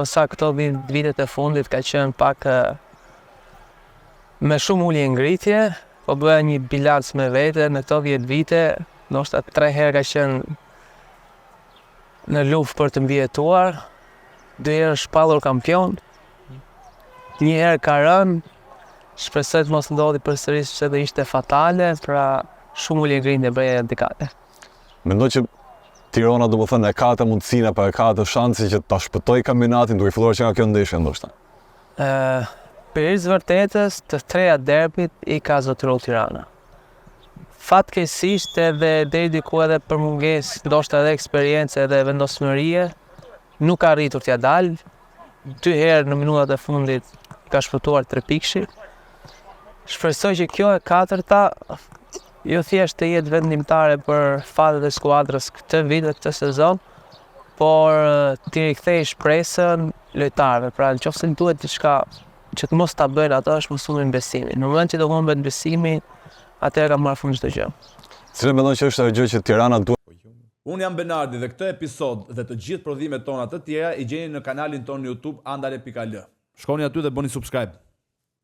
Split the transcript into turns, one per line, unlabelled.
sa këto vitet e fundit ka qenë pak me shumë ulje ngritje, po bëja një bilanc me vete në këto 10 vite, ndoshta 3 herë ka qenë në luftë për të mbijetuar, 2 herë shpallur kampion, 1 herë ka rënë, shpresoj të mos ndodhi përsëri sepse do ishte fatale, pra shumë ulje ngritje bëja radikale.
Mendoj që Tirana do më thënë e ka të mundësinë apo e ka të shansi që ta shpëtoj kampionatin duke filluar që nga kjo ndeshje ndoshta.
Për vërtetës të 3 derbit i ka zotëruar Tirana. Fatkeqësisht edhe deri diku edhe për mungesë ndoshta edhe eksperiencë edhe vendosmërie nuk ka arritur t'ia dalë. 2 herë në minutat e fundit ka shpëtuar 3 pikëshi. Shpresoj që kjo e 4-ta jo thjesht të jetë vendimtare për fatet e skuadrës këtë vit dhe këtë sezon, por t'i rikthej shpresën lojtarëve. Pra nëse duhet diçka që të mos ta bëjnë ata është mos humbin besimin. Në moment që do humbet besimi, atëherë ka marrë fund çdo gjë.
Cila mendon që është ajo gjë që Tirana duhet?
Unë jam Benardi dhe këtë episod dhe të gjithë prodhimet tona të tjera i gjeni në kanalin tonë YouTube andale.al. Shkoni aty dhe bëni subscribe.